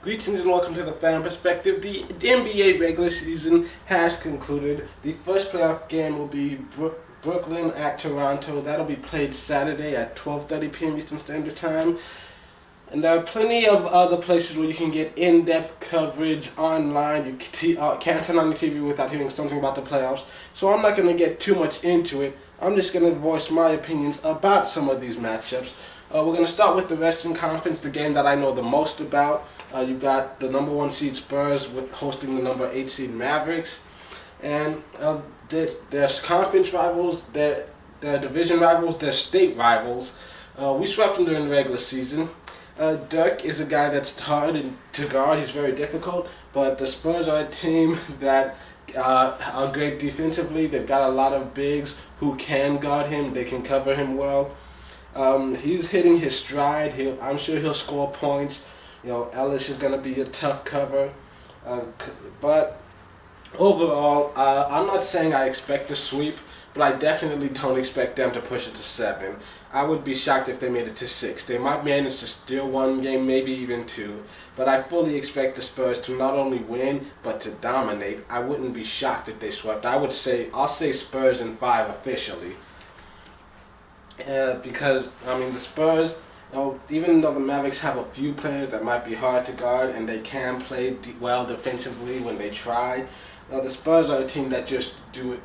Greetings and welcome to the Fan Perspective. The NBA regular season has concluded. The first playoff game will be Brooklyn at Toronto. That'll be played Saturday at 12:30 p.m. Eastern Standard Time. And there are plenty of other places where you can get in-depth coverage online. You can't turn on the TV without hearing something about the playoffs. So I'm not going to get too much into it. I'm just going to voice my opinions about some of these matchups. We're going to start with the Western Conference, the game that I know the most about. You've got the number 1 seed Spurs with hosting the number 8 seed Mavericks. And there's conference rivals, their division rivals, their state rivals. We swept them during the regular season. Dirk is a guy that's hard to guard. He's very difficult. But the Spurs are a team that are great defensively. They've got a lot of bigs who can guard him. They can cover him well. He's hitting his stride. I'm sure he'll score points. Ellis is going to be a tough cover. But overall, I'm not saying I expect a sweep, but I definitely don't expect them to push it to 7. I would be shocked if they made it to 6. They might manage to steal one game, maybe even 2. But I fully expect the Spurs to not only win, but to dominate. I wouldn't be shocked if they swept. I'll say Spurs in 5 officially. Because, the Spurs, even though the Mavericks have a few players that might be hard to guard and they can play well defensively when they try, the Spurs are a team that just do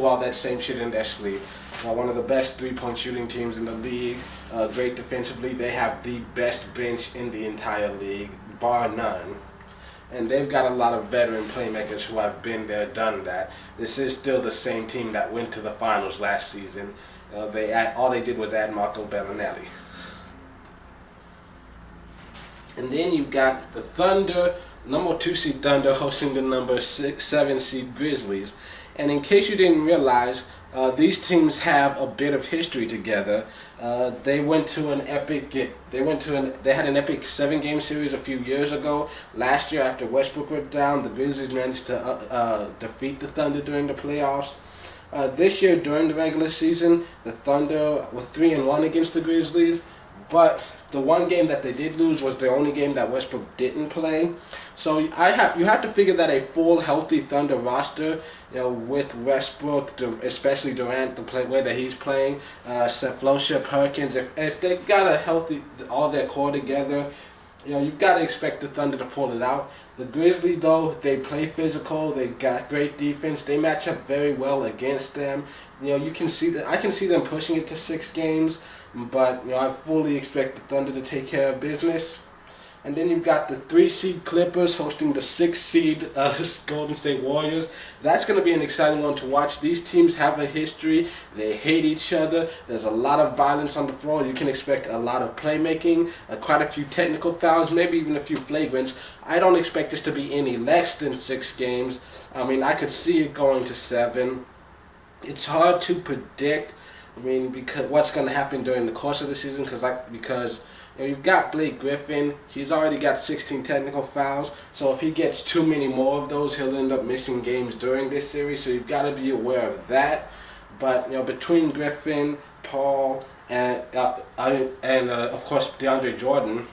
all that same shit in their sleep. One of the best three-point shooting teams in the league, great defensively. They have the best bench in the entire league, bar none. And they've got a lot of veteran playmakers who have been there, done that. This is still the same team that went to the finals last season. All they did was add Marco Bellinelli. And then you've got the Thunder, number 2 seed Thunder, hosting the number 7 seed Grizzlies. And in case you didn't realize, these teams have a bit of history together. They had an epic 7-game series a few years ago. Last year, after Westbrook went down, the Grizzlies managed to defeat the Thunder during the playoffs. This year, during the regular season, the Thunder were 3-1 against the Grizzlies, but the one game that they did lose was the only game that Westbrook didn't play. So you have to figure that a full, healthy Thunder roster, with Westbrook, especially Durant, the way that he's playing, Sefolosha, Perkins, if they got a healthy, all their core together, you've got to expect the Thunder to pull it out. The Grizzlies, though, they play physical. They got great defense. They match up very well against them. You can see that. I can see them pushing it to 6 games, but I fully expect the Thunder to take care of business. And then you've got the 3 seed Clippers hosting the 6 seed Golden State Warriors. That's going to be an exciting one to watch. These teams have a history. They hate each other. There's a lot of violence on the floor. You can expect a lot of playmaking, quite a few technical fouls, maybe even a few flagrants. I don't expect this to be any less than 6 games. I could see it going to 7. It's hard to predict. Because what's going to happen during the course of the season? Because you've got Blake Griffin. He's already got 16 technical fouls. So if he gets too many more of those, he'll end up missing games during this series. So you've got to be aware of that. But between Griffin, Paul, and of course DeAndre Jordan.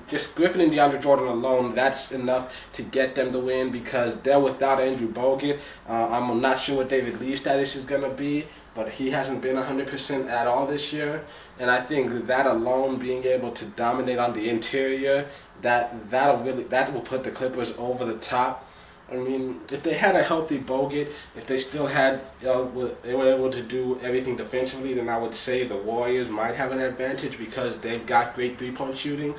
Just Griffin and DeAndre Jordan alone, that's enough to get them to win because they're without Andrew Bogut. I'm not sure what David Lee's status is going to be, but he hasn't been 100% at all this year. And I think that alone, being able to dominate on the interior, that will put the Clippers over the top. If they had a healthy Bogut, if they still had, they were able to do everything defensively, then I would say the Warriors might have an advantage because they've got great three-point shooting.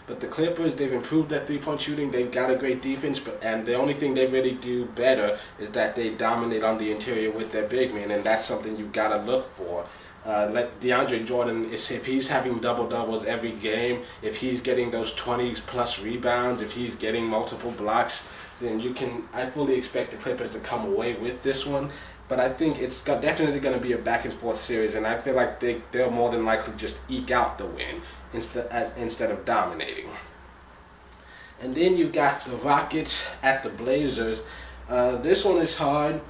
But the Clippers, they've improved that three-point shooting. They've got a great defense, and the only thing they really do better is that they dominate on the interior with their big men, and that's something you've got to look for. Like DeAndre Jordan, if he's having double-doubles every game, if he's getting those 20-plus rebounds, if he's getting multiple blocks, then I fully expect the Clippers to come away with this one. But I think it's definitely going to be a back-and-forth series, and I feel like they'll more than likely just eke out the win instead of dominating. And then you got the Rockets at the Blazers. This one is hard.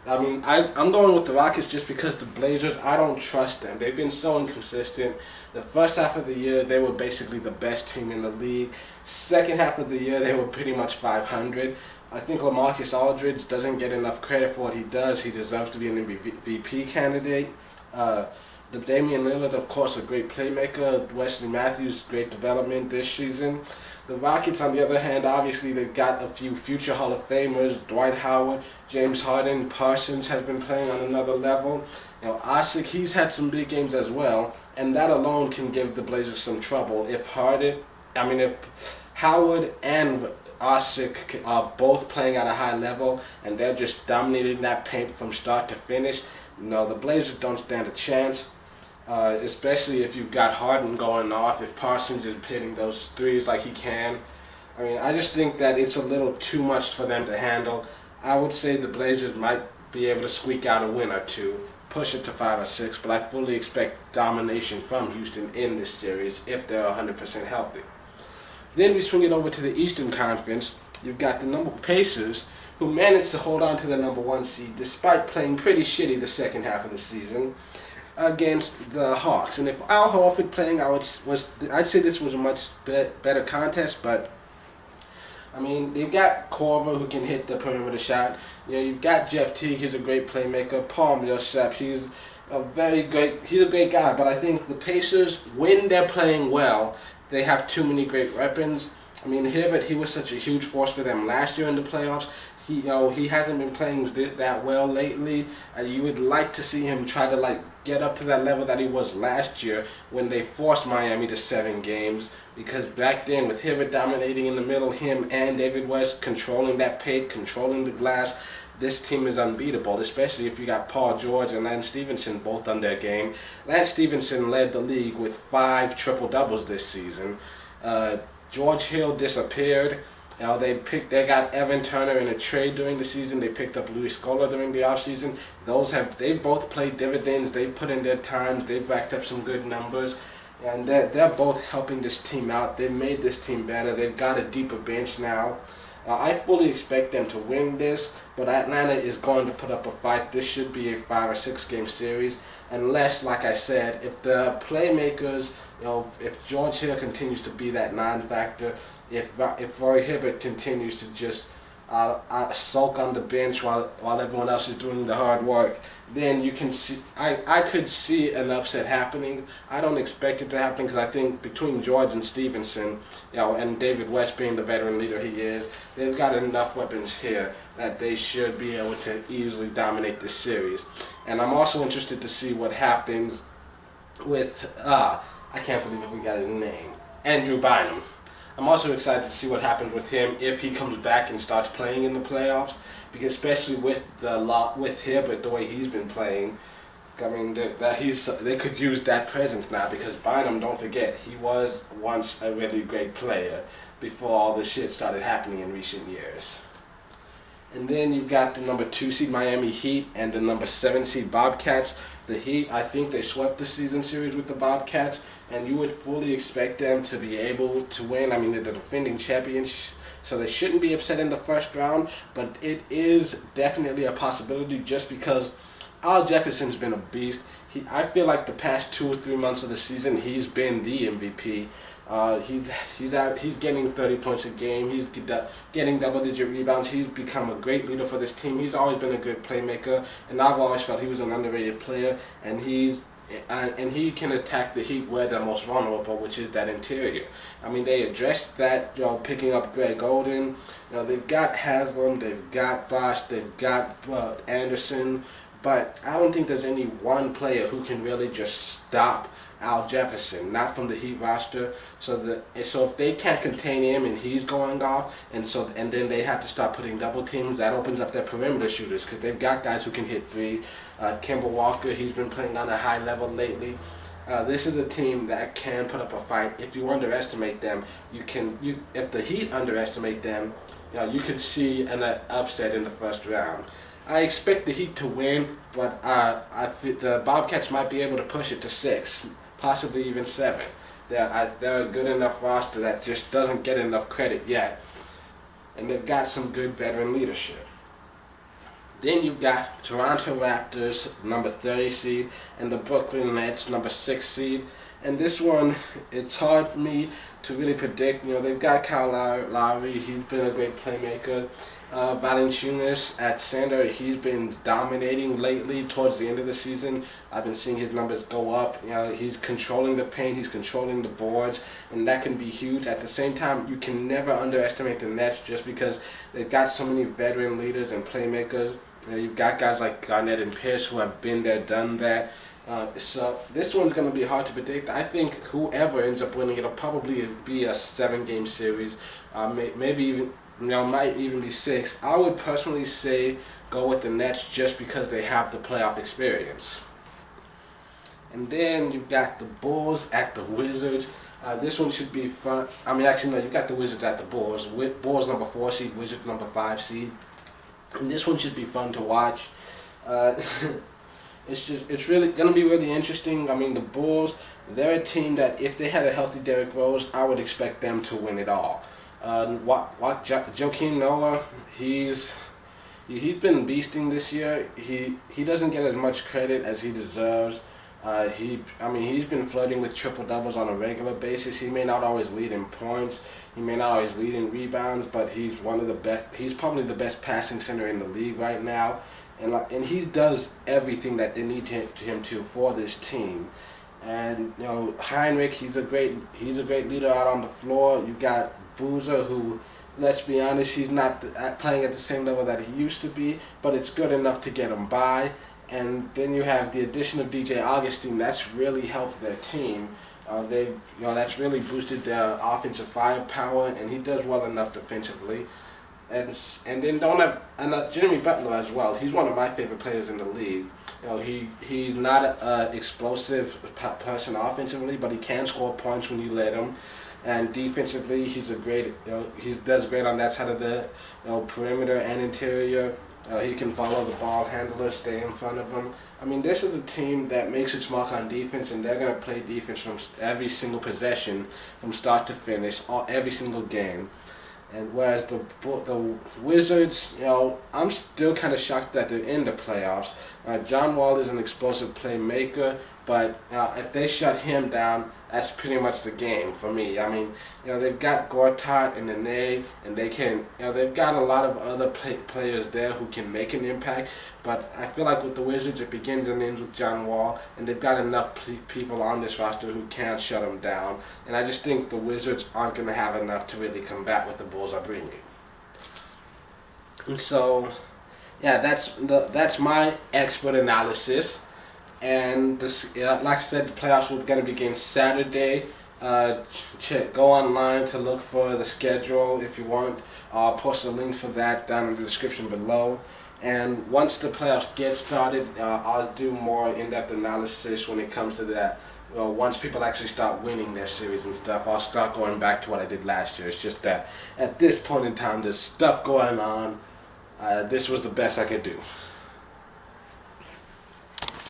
I mean, I'm going with the Rockets just because the Blazers, I don't trust them. They've been so inconsistent. The first half of the year, they were basically the best team in the league. Second half of the year, they were pretty much 500. I think LaMarcus Aldridge doesn't get enough credit for what he does. He deserves to be an MVP candidate. The Damian Lillard, of course, a great playmaker. Wesley Matthews, great development this season. The Rockets, on the other hand, obviously they've got a few future Hall of Famers. Dwight Howard, James Harden, Parsons has been playing on another level. Osik, he's had some big games as well, and that alone can give the Blazers some trouble. If Howard and Osik are both playing at a high level and they're just dominating that paint from start to finish, the Blazers don't stand a chance. Especially if you've got Harden going off, if Parsons is hitting those threes like he can. I mean, I just think that it's a little too much for them to handle. I would say the Blazers might be able to squeak out a win or two, push it to 5 or 6, but I fully expect domination from Houston in this series if they're 100% healthy. Then we swing it over to the Eastern Conference. You've got the number Pacers, who managed to hold on to the number 1 seed despite playing pretty shitty the second half of the season against the Hawks. And if Al Horford playing, I'd say this was a much better contest, but I mean, they've got Korver who can hit the perimeter shot. You've got Jeff Teague, he's a great playmaker. Paul Millsap, he's a great guy, but I think the Pacers, when they're playing well, they have too many great weapons. I mean, Hibbert, he was such a huge force for them last year in the playoffs. He hasn't been playing that well lately. You would like to see him try to get up to that level that he was last year when they forced Miami to 7 games. Because back then, with Hibbert dominating in the middle, him and David West controlling that paint, controlling the glass, this team is unbeatable, especially if you got Paul George and Lance Stevenson both on their game. Lance Stevenson led the league with 5 triple-doubles this season. George Hill disappeared. They got Evan Turner in a trade during the season. They picked up Luis Scola during the offseason. They've both played dividends. They've put in their times. They've racked up some good numbers. And they're both helping this team out. They've made this team better. They've got a deeper bench now. I fully expect them to win this, but Atlanta is going to put up a fight. This should be a 5 or 6 game series, unless, like I said, if the playmakers, if George Hill continues to be that non-factor, if Roy Hibbert continues to just sulk on the bench while everyone else is doing the hard work, then you can see I could see an upset happening. I don't expect it to happen because I think between George and Stevenson, and David West being the veteran leader he is, they've got enough weapons here that they should be able to easily dominate this series. And I'm also interested to see what happens with I can't believe I forgot his name, Andrew Bynum. I'm also excited to see what happens with him if he comes back and starts playing in the playoffs, because especially with Hibbert, the way he's been playing, I mean they could use that presence now, because Bynum, don't forget, he was once a really great player before all this shit started happening in recent years. And then you've got the number 2 seed Miami Heat and the number 7 seed Bobcats. The Heat, I think they swept the season series with the Bobcats, and you would fully expect them to be able to win. I mean, they're the defending champions, so they shouldn't be upset in the first round, but it is definitely a possibility just because Al Jefferson's been a beast. I feel like the past 2 or 3 months of the season, he's been the MVP. He's getting 30 points a game. He's getting double-digit rebounds. He's become a great leader for this team. He's always been a good playmaker, and I've always felt he was an underrated player. And he can attack the Heat where they're most vulnerable, which is that interior. I mean, they addressed that, picking up Greg Oden. They've got Haslam, they've got Bosh, they've got Anderson, but I don't think there's any one player who can really just stop Al Jefferson, not from the Heat roster. So if they can't contain him and he's going off, and then they have to start putting double teams, that opens up their perimeter shooters, because they've got guys who can hit 3. Kemba Walker, he's been playing on a high level lately. This is a team that can put up a fight. If you underestimate them, if the Heat underestimate them, you could see an upset in the first round. I expect the Heat to win, but I feel the Bobcats might be able to push it to 6, possibly even 7. They're a good enough roster that just doesn't get enough credit yet, and they've got some good veteran leadership. Then you've got Toronto Raptors, number 30 seed, and the Brooklyn Nets, number 6 seed. And this one, it's hard for me to really predict. They've got Kyle Lowry. He's been a great playmaker. Valanciunas at center, he's been dominating lately towards the end of the season. I've been seeing his numbers go up. He's controlling the paint, he's controlling the boards, and that can be huge. At the same time, you can never underestimate the Nets just because they've got so many veteran leaders and playmakers. You've got guys like Garnett and Pierce who have been there, done that. So this one's going to be hard to predict. I think whoever ends up winning, it'll probably be a 7-game series, maybe even might even be 6. I would personally say go with the Nets just because they have the playoff experience. And then you've got the Bulls at the Wizards. This one should be fun. Actually, no, you've got the Wizards at the Bulls. Bulls number 4 seed, Wizards number 5 seed. And this one should be fun to watch. It's really going to be really interesting. The Bulls, they're a team that if they had a healthy Derrick Rose, I would expect them to win it all. Joakim Noah, he's been beasting this year. He doesn't get as much credit as he deserves. He's been flirting with triple doubles on a regular basis. He may not always lead in points. He may not always lead in rebounds, but he's one of the best. He's probably the best passing center in the league right now, and he does everything that they need him to for this team. And Heinrich, he's a great leader out on the floor. You got Boozer, who, let's be honest, he's not playing at the same level that he used to be, but it's good enough to get him by. And then you have the addition of DJ Augustine. That's really helped their team. That's really boosted their offensive firepower, and he does well enough defensively. And then don't have Jimmy Butler as well. He's one of my favorite players in the league. He's not an explosive person offensively, but he can score points when you let him. And defensively, he does great on that side of the perimeter and interior. He can follow the ball handler, stay in front of him. This is a team that makes its mark on defense, and they're going to play defense from every single possession, from start to finish, every single game. And whereas the Wizards, I'm still kind of shocked that they're in the playoffs. John Wall is an explosive playmaker, but if they shut him down, that's pretty much the game for me. They've got Gortat and Nene, and they've got a lot of other players there who can make an impact. But I feel like with the Wizards, it begins and ends with John Wall, and they've got enough people on this roster who can shut him down. And I just think the Wizards aren't going to have enough to really combat what the Bulls are bringing. And so, yeah, that's my expert analysis. And like I said, the playoffs are going to begin Saturday. Go online to look for the schedule if you want. I'll post a link for that down in the description below. And once the playoffs get started, I'll do more in-depth analysis when it comes to that. Once people actually start winning their series and stuff, I'll start going back to what I did last year. It's just that at this point in time, there's stuff going on. This was the best I could do.